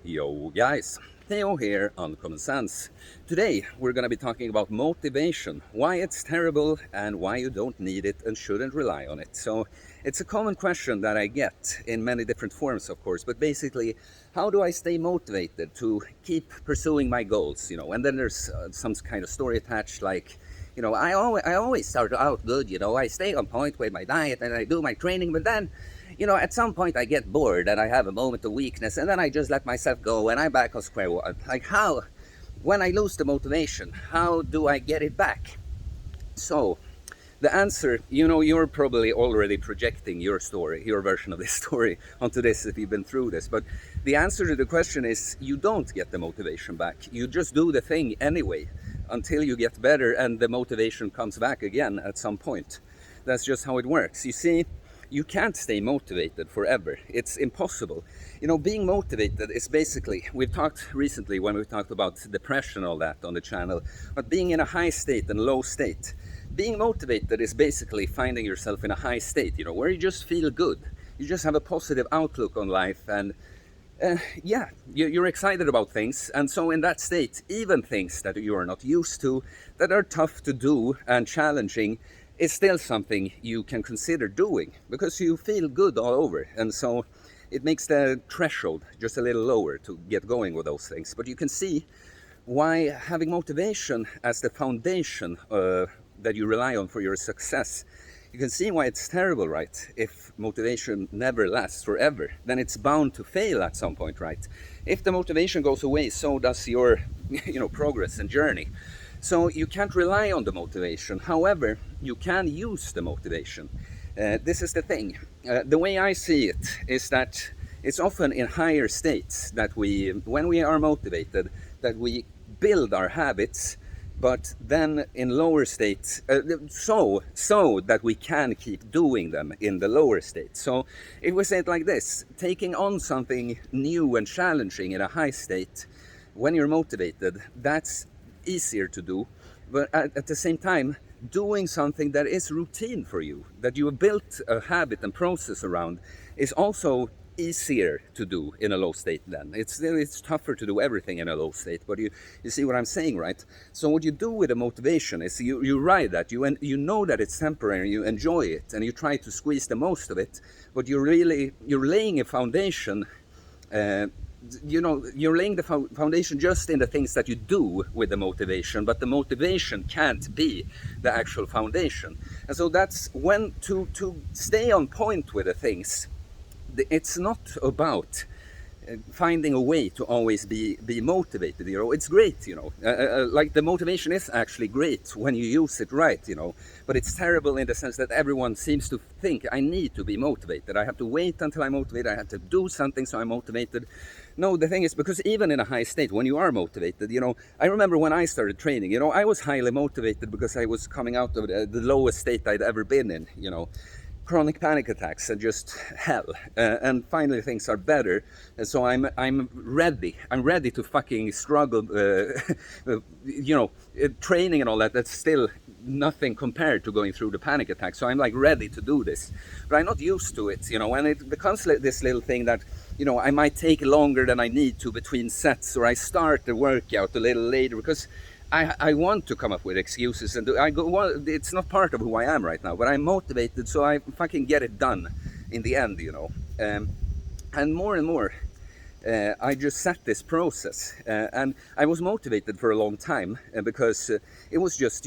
Yo guys, Theo here on Common Sense. Today we're gonna be talking about motivation, why it's terrible and why you don't need it and shouldn't rely on it. So it's a common question that I get in many different forms, of course, but basically, how do I stay motivated to keep pursuing my goals, And then there's some kind of story attached like, I always start out good, I stay on point with my diet and I do my training, but then at some point I get bored and I have a moment of weakness and then I just let myself go and I'm back on square one. Like how, when I lose the motivation, how do I get it back? So the answer, you're probably already projecting your story, your version of this story onto this if you've been through this. But the answer to the question is you don't get the motivation back. You just do the thing anyway until you get better and the motivation comes back again at some point. That's just how it works. You see, you can't stay motivated forever. It's impossible. Being motivated is basically, we've talked recently when we talked about depression and all that on the channel, but being in a high state and low state. Being motivated is basically finding yourself in a high state, where you just feel good. You just have a positive outlook on life and you're excited about things. And so in that state, even things that you are not used to, that are tough to do and challenging, is still something you can consider doing because you feel good all over. And so it makes the threshold just a little lower to get going with those things. But you can see why having motivation as the foundation that you rely on for your success, you can see why it's terrible, right? If motivation never lasts forever, then it's bound to fail at some point, right? If the motivation goes away, so does your progress and journey. So you can't rely on the motivation. However, you can use the motivation. This is the thing. The way I see it is that it's often in higher states that when we are motivated, that we build our habits, but then in lower states, so that we can keep doing them in the lower state. So if we say it like this, taking on something new and challenging in a high state, when you're motivated, that's easier to do, but at the same time doing something that is routine for you, that you have built a habit and process around, is also easier to do in a low state. Then it's tougher to do everything in a low state, but you see what I'm saying, right? So what you do with the motivation is you ride that, you know that it's temporary, you enjoy it and you try to squeeze the most of it, but you're laying a foundation. You're laying the foundation just in the things that you do with the motivation, but the motivation can't be the actual foundation. And so that's when to stay on point with the things. It's not about finding a way to always be motivated. It's great, like the motivation is actually great when you use it right, but it's terrible in the sense that everyone seems to think I need to be motivated, I have to wait until I'm motivated, I have to do something so I'm motivated. No, the thing is, because even in a high state, when you are motivated, I remember when I started training, I was highly motivated because I was coming out of the lowest state I'd ever been in, chronic panic attacks and just hell, and finally things are better, and so I'm ready to fucking struggle, training and all that. That's still nothing compared to going through the panic attack, so I'm like ready to do this, but I'm not used to it, and it becomes this little thing that I might take longer than I need to between sets, or I start the workout a little later because I want to come up with excuses and it's not part of who I am right now, but I'm motivated, so I fucking get it done in the end, and more I just set this process, and I was motivated for a long time because it was just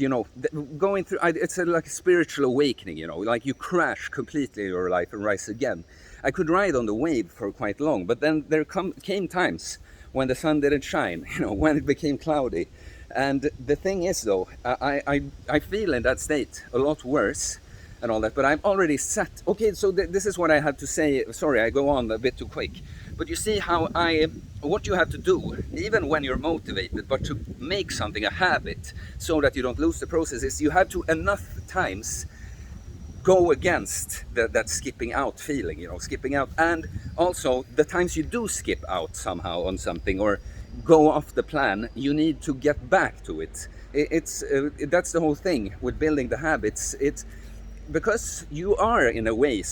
going through, it's like a spiritual awakening, like you crash completely in your life and rise again. I could ride on the wave for quite long, but then there came times when the sun didn't shine, when it became cloudy. And the thing is, though, I feel in that state a lot worse and all that, but I'm already set. Okay, so this is what I had to say. Sorry, I go on a bit too quick. But you see how what you have to do, even when you're motivated, but to make something a habit so that you don't lose the process, is you have to enough times go against that skipping out feeling, skipping out. And also the times you do skip out somehow on something or go off the plan, you need to get back to it. That's the whole thing with building the habits. It's because you are in a way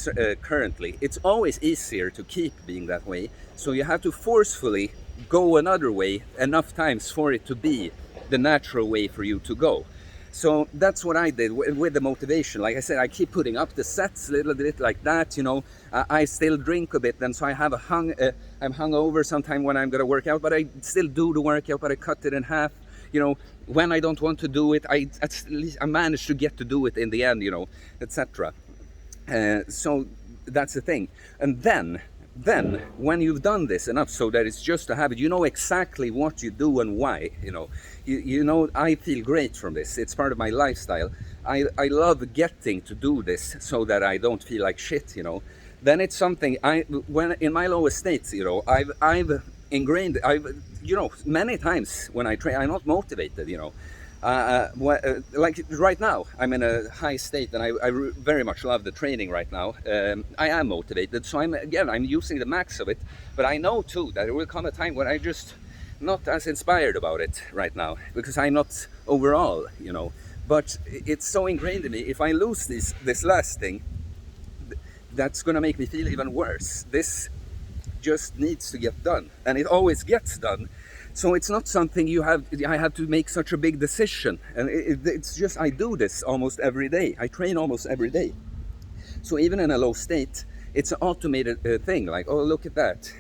currently, it's always easier to keep being that way, so you have to forcefully go another way enough times for it to be the natural way for you to go. So that's what I did with the motivation. Like I said, I keep putting up the sets a little bit like that, you know. I still drink a bit, and so I have I'm hungover sometime when I'm gonna work out, but I still do the workout, but I cut it in half. You know, when I don't want to do it, at least I manage to get to do it in the end, you know, etc. So that's the thing. And then when you've done this enough so that it's just a habit, you know exactly what you do and why, you know. You know, I feel great from this. It's part of my lifestyle. I love getting to do this so that I don't feel like shit, you know. Then it's something when in my lowest states, you know, I've ingrained, you know, many times when I train, I'm not motivated, you know. Like right now, I'm in a high state, and I very much love the training right now. I am motivated, so I'm using the max of it. But I know too that there will come a time when I just not as inspired about it right now, because I'm not overall, you know. But it's so ingrained in me. If I lose this last thing, that's gonna make me feel even worse. This just needs to get done, and it always gets done. So it's not something I have to make such a big decision, and it's just I do this almost every day. I train almost every day. So even in a low state, it's an automated thing. Like, oh, look at that!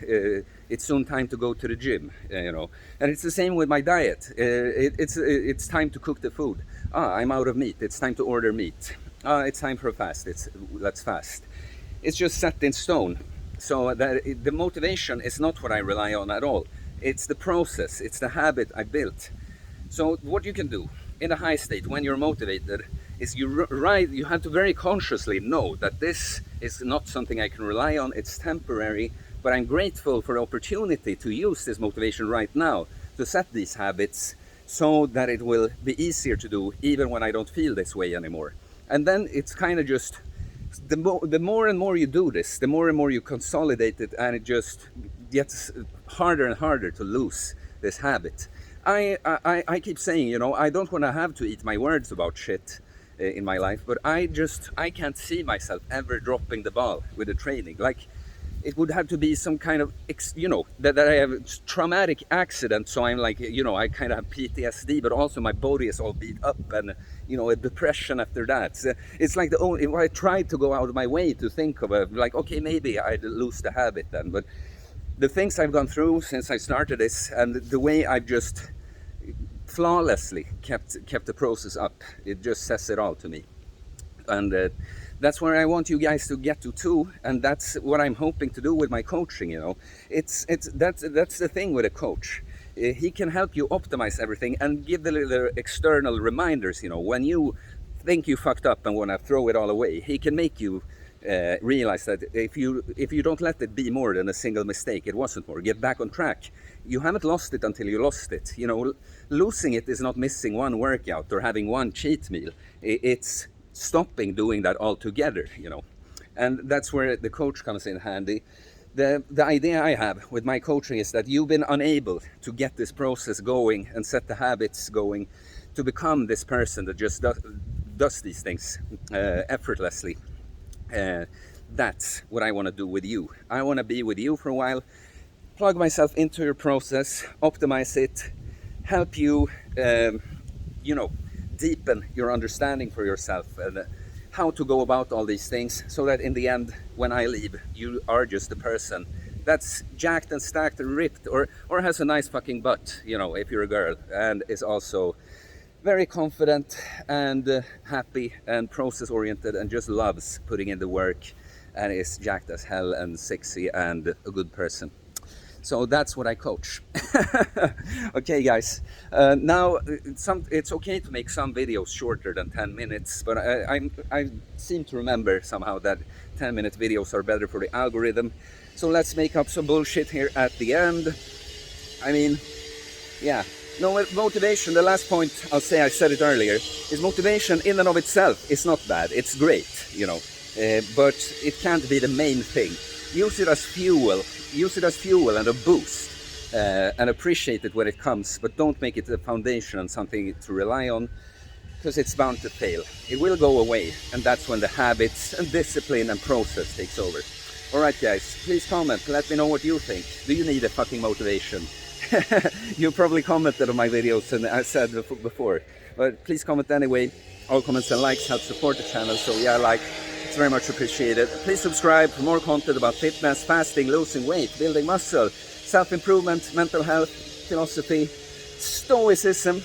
It's soon time to go to the gym, you know. And it's the same with my diet. It's time to cook the food. I'm out of meat. It's time to order meat. It's time for a fast. Let's fast. It's just set in stone. So that the motivation is not what I rely on at all. It's the process, it's the habit I built. So what you can do in a high state when you're motivated is you have to very consciously know that this is not something I can rely on, it's temporary, but I'm grateful for the opportunity to use this motivation right now to set these habits so that it will be easier to do even when I don't feel this way anymore. And then it's kind of just, the more and more you do this, the more and more you consolidate it, and it just gets harder and harder to lose this habit. I keep saying, you know, I don't want to have to eat my words about shit in my life, but I can't see myself ever dropping the ball with the training. Like, it would have to be some kind of, you know, that I have a traumatic accident, so I'm like, you know, I kind of have PTSD, but also my body is all beat up, and, you know, a depression after that. So it's like if I tried to go out of my way to think of like, okay, maybe I'd lose the habit then, but the things I've gone through since I started this, and the way I've just flawlessly kept the process up, it just says it all to me. And that's where I want you guys to get to too, and that's what I'm hoping to do with my coaching. You know, that's the thing with a coach. He can help you optimize everything and give the little external reminders. You know, when you think you fucked up and want to throw it all away, he can make you realize that if you don't let it be more than a single mistake, it wasn't more. Get back on track. You haven't lost it until you lost it. You know, losing it is not missing one workout or having one cheat meal. It's stopping doing that altogether, you know. And that's where the coach comes in handy. The idea I have with my coaching is that you've been unable to get this process going and set the habits going to become this person that just does these things effortlessly. That's what I want to do with you. I want to be with you for a while, plug myself into your process, optimize it, help you, you know, deepen your understanding for yourself and how to go about all these things, so that in the end, when I leave, you are just a person that's jacked and stacked and ripped, or has a nice fucking butt, you know, if you're a girl, and is also very confident and happy and process oriented and just loves putting in the work and is jacked as hell and sexy and a good person. So that's what I coach. Okay, guys. Now, it's okay to make some videos shorter than 10 minutes, but I seem to remember somehow that 10-minute videos are better for the algorithm. So let's make up some bullshit here at the end. I mean, yeah. No, motivation, the last point I'll say, I said it earlier, is motivation in and of itself is not bad. It's great, you know, but it can't be the main thing. Use it as fuel. Use it as fuel and a boost, and appreciate it when it comes, but don't make it a foundation and something to rely on, because it's bound to fail. It will go away, and that's when the habits and discipline and process takes over. Alright guys, please comment, let me know what you think. Do you need a fucking motivation? You probably commented on my videos and I said before, but please comment anyway. All comments and likes help support the channel, so yeah, like, it's very much appreciated. Please subscribe for more content about fitness, fasting, losing weight, building muscle, self-improvement, mental health, philosophy, stoicism,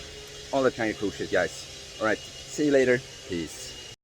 all that kind of cool shit, guys. Alright, see you later. Peace.